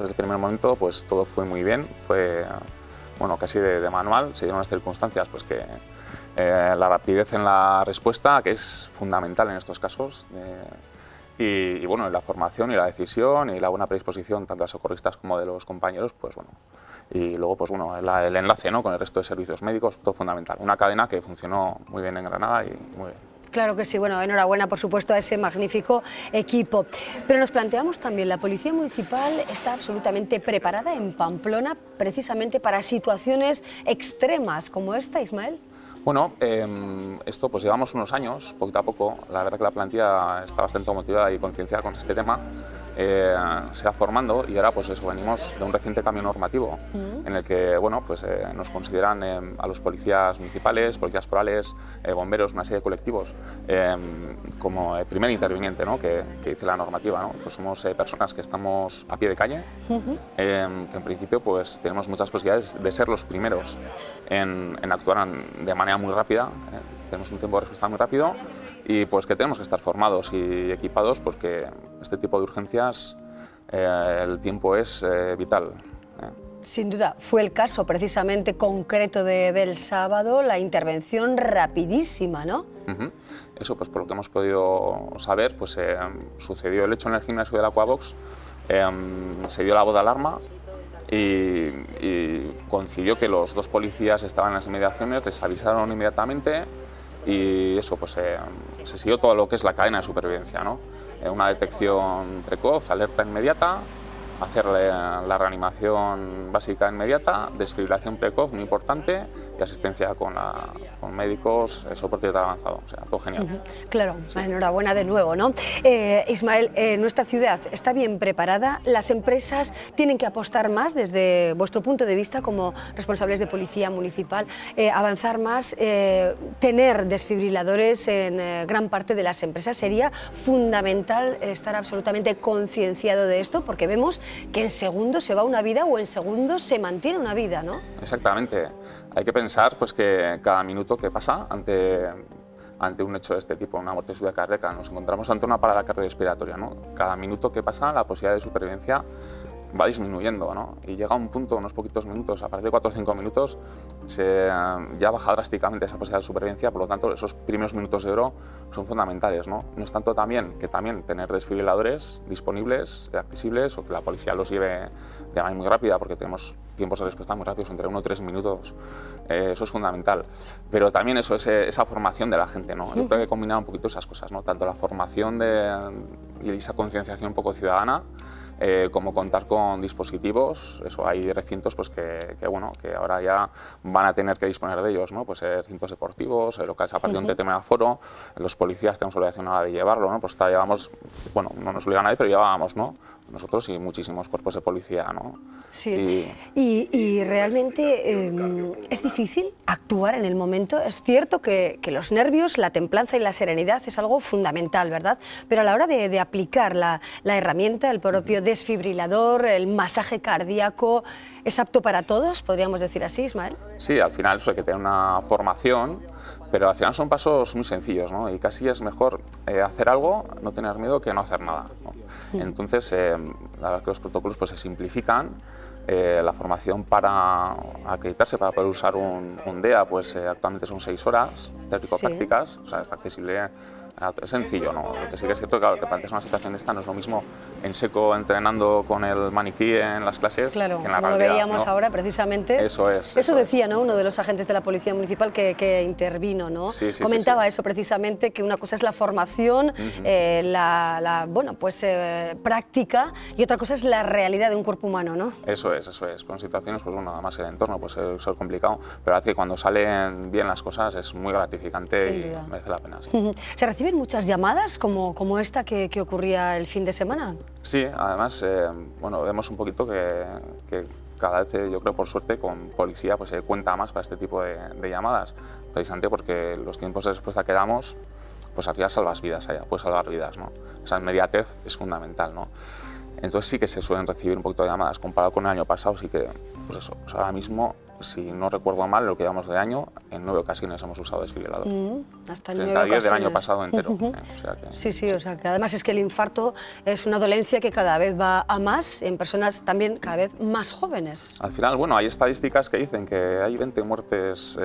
Desde el primer momento pues todo fue muy bien, fue bueno, casi de manual, se dieron las circunstancias pues que la rapidez en la respuesta, que es fundamental en estos casos, y bueno, la formación y la decisión y la buena predisposición tanto de los socorristas como de los compañeros, pues bueno, y luego pues bueno, el enlace, ¿no?, con el resto de servicios médicos, todo fundamental. Una cadena que funcionó muy bien en Granada y muy bien. Claro que sí, bueno, enhorabuena por supuesto a ese magnífico equipo. Pero nos planteamos también, la Policía Municipal está absolutamente preparada en Pamplona precisamente para situaciones extremas como esta, Ismael. Bueno, esto pues llevamos unos años, poquito a poco. La verdad que la plantilla está bastante motivada y concienciada con este tema. Se va formando y ahora pues eso, venimos de un reciente cambio normativo en el que bueno, pues, nos consideran a los policías municipales, policías forales, bomberos, una serie de colectivos como el primer interviniente, ¿no?, que dice la normativa, ¿no? Pues somos personas que estamos a pie de calle, que en principio pues tenemos muchas posibilidades de ser los primeros en actuar de manera muy rápida, tenemos un tiempo de respuesta muy rápido y pues que tenemos que estar formados y equipados porque este tipo de urgencias el tiempo es vital. Sin duda, fue el caso precisamente concreto del sábado, la intervención rapidísima, ¿no? Eso, pues por lo que hemos podido saber, pues sucedió el hecho en el gimnasio del Aquabox, se dio la voz de alarma y coincidió que los dos policías estaban en las inmediaciones, les avisaron inmediatamente y eso, pues se siguió todo lo que es la cadena de supervivencia, ¿no? Una detección precoz, alerta inmediata, hacerle la reanimación básica inmediata, desfibrilación precoz, muy importante, y asistencia con médicos, soporte vital avanzado, o sea, todo genial. Claro, sí. Enhorabuena de nuevo, ¿no? Ismael, nuestra ciudad está bien preparada, las empresas tienen que apostar más desde vuestro punto de vista como responsables de policía municipal, avanzar más, tener desfibriladores en gran parte de las empresas. Sería fundamental estar absolutamente concienciado de esto porque vemos que en segundos se va una vida o en segundos se mantiene una vida, ¿no? Exactamente. Hay que pensar pues, que cada minuto que pasa ante un hecho de este tipo, una muerte súbita cardíaca, nos encontramos ante una parada cardiorrespiratoria, ¿no? Cada minuto que pasa la posibilidad de supervivencia va disminuyendo, ¿no? Y llega a un punto, unos poquitos minutos, a partir de 4 o 5 minutos, ya baja drásticamente esa posibilidad de supervivencia, por lo tanto esos primeros minutos de oro son fundamentales, ¿no? No es tanto también tener desfibriladores disponibles, accesibles, o que la policía los lleve de manera muy rápida, porque tenemos tiempos de respuesta muy rápidos, entre 1 o 3 minutos, eso es fundamental. Pero también eso es esa formación de la gente, ¿no? Yo creo que hay que combinar un poquito esas cosas, ¿no? Tanto la formación y esa concienciación un poco ciudadana, como contar con dispositivos. Eso, hay recintos pues, que ahora ya van a tener que disponer de ellos, ¿no? Pues recintos deportivos, locales a partir de un determinado aforo, los policías tenemos obligación ahora de llevarlo, ¿no? Pues llevamos, bueno, no nos obliga a nadie, pero llevábamos, ¿no? Nosotros y muchísimos cuerpos de policía, ¿no? Sí, y realmente es difícil actuar en el momento. Es cierto que los nervios, la templanza y la serenidad es algo fundamental, ¿verdad? Pero a la hora de aplicar la herramienta, el propio desfibrilador, el masaje cardíaco, ¿es apto para todos? ¿Podríamos decir así, Ismael? Sí, al final eso hay que tener una formación, pero al final son pasos muy sencillos, ¿no? Y casi es mejor hacer algo, no tener miedo, que no hacer nada, ¿no? Entonces, la verdad que los protocolos pues, se simplifican. La formación para acreditarse, para poder usar un DEA, pues actualmente son 6 horas teórico-prácticas, o sea, está accesible, es sencillo, ¿no? Lo que sí que es cierto que, claro, te planteas una situación de esta, no es lo mismo en seco entrenando con el maniquí en las clases, claro, que en la como realidad, lo veíamos, ¿no? Ahora, precisamente. Eso es. Eso decía, ¿no?, uno de los agentes de la Policía Municipal que intervino, ¿no? Sí, sí, comentaba sí. eso precisamente, que una cosa es la formación, práctica, y otra cosa es la realidad de un cuerpo humano, ¿no? Eso es. Con situaciones, pues bueno, además el entorno pues es complicado, pero hace que cuando salen bien las cosas es muy gratificante y merece la pena. Sí. ¿Se reciben muchas llamadas como esta que ocurría el fin de semana? Sí, además, bueno, vemos un poquito que cada vez, yo creo, por suerte, con policía pues se cuenta más para este tipo de llamadas, precisamente porque los tiempos de respuesta que damos, pues al final salvas vidas allá, puedes salvar vidas, ¿no? Esa inmediatez es fundamental, ¿no? Entonces sí que se suelen recibir un poquito de llamadas. Comparado con el año pasado, sí que, pues eso, pues ahora mismo si no recuerdo mal, lo que llevamos de año, en 9 ocasiones hemos usado desfibrilador. Hasta 9 ocasiones. del año pasado entero. O sea que, sí, o sea que además es que el infarto es una dolencia que cada vez va a más en personas también cada vez más jóvenes. Al final, bueno, hay estadísticas que dicen que hay 20 muertes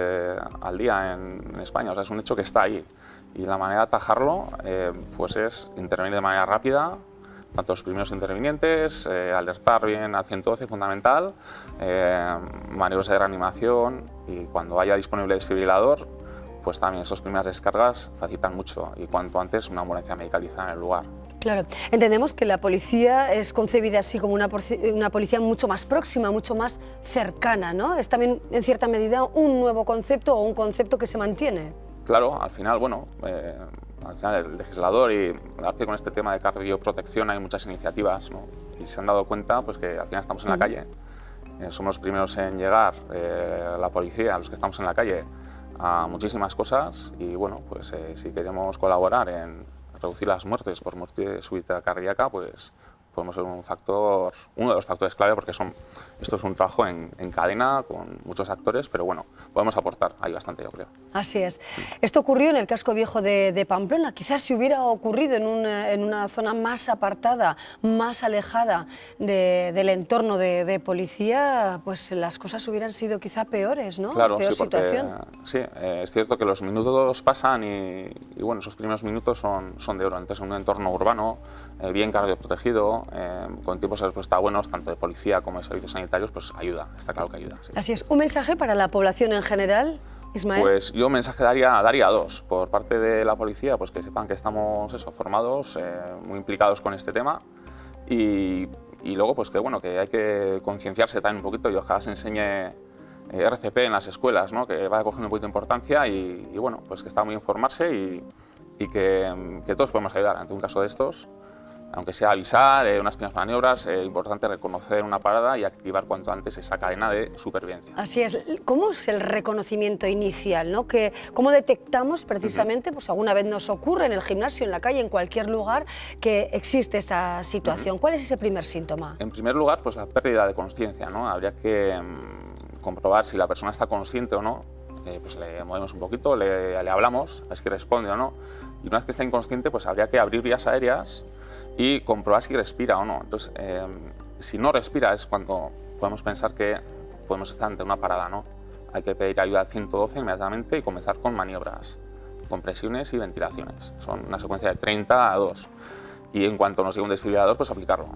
al día en España, o sea, es un hecho que está ahí. Y la manera de atajarlo pues es intervenir de manera rápida, tanto los primeros intervinientes, alertar bien al 112, fundamental, maniobras de reanimación, y cuando haya disponible desfibrilador, pues también esas primeras descargas facilitan mucho, y cuanto antes una ambulancia medicalizada en el lugar. Claro, entendemos que la policía es concebida así como una policía mucho más próxima, mucho más cercana, ¿no? Es también, en cierta medida, un nuevo concepto o un concepto que se mantiene. Claro, al final, bueno, al final el legislador y la verdad que con este tema de cardioprotección hay muchas iniciativas, ¿no? Y se han dado cuenta pues, que al final estamos en la calle, somos los primeros en llegar, la policía, los que estamos en la calle, a muchísimas cosas, y bueno, pues si queremos colaborar en reducir las muertes por muerte súbita cardíaca, pues podemos ser uno de los factores clave, porque esto es un trabajo en cadena con muchos actores, pero bueno, podemos aportar ahí bastante, yo creo. Así es. Esto ocurrió en el casco viejo de Pamplona. Quizás si hubiera ocurrido en una zona más apartada, más alejada del entorno de policía, pues las cosas hubieran sido quizá peores, ¿no? Claro, peor sí, porque situación. sí, es cierto que los minutos pasan y bueno, esos primeros minutos son de oro. Entonces, en un entorno urbano, bien cardioprotegido, con tiempos de respuesta buenos, tanto de policía como de servicios sanitarios, pues ayuda, está claro que ayuda. Sí. Así es. ¿Un mensaje para la población en general, Ismael? Pues yo un mensaje daría dos. Por parte de la policía, pues que sepan que estamos formados, muy implicados con este tema, y luego pues que bueno, que hay que concienciarse también un poquito, y ojalá se enseñe RCP en las escuelas, ¿no? Que va cogiendo un poquito de importancia, y bueno, pues que está muy informarse, y que todos podemos ayudar ante un caso de estos. Aunque sea avisar, unas pequeñas maniobras, importante reconocer una parada y activar cuanto antes esa cadena de supervivencia. Así es. ¿Cómo es el reconocimiento inicial, ¿no? ¿Cómo detectamos precisamente, pues alguna vez nos ocurre en el gimnasio, en la calle, en cualquier lugar, que existe esta situación? ¿Cuál es ese primer síntoma? En primer lugar, pues la pérdida de consciencia, ¿no? Habría que comprobar si la persona está consciente o no. Pues le movemos un poquito, le hablamos, a ver si responde o no. Y una vez que está inconsciente, pues habría que abrir vías aéreas y comprobar si respira o no. Entonces, si no respira es cuando podemos pensar que podemos estar ante una parada, ¿no? Hay que pedir ayuda al 112 inmediatamente y comenzar con maniobras, compresiones y ventilaciones. Son una secuencia de 30 a 2. Y en cuanto nos llegue un desfibrilador, pues aplicarlo.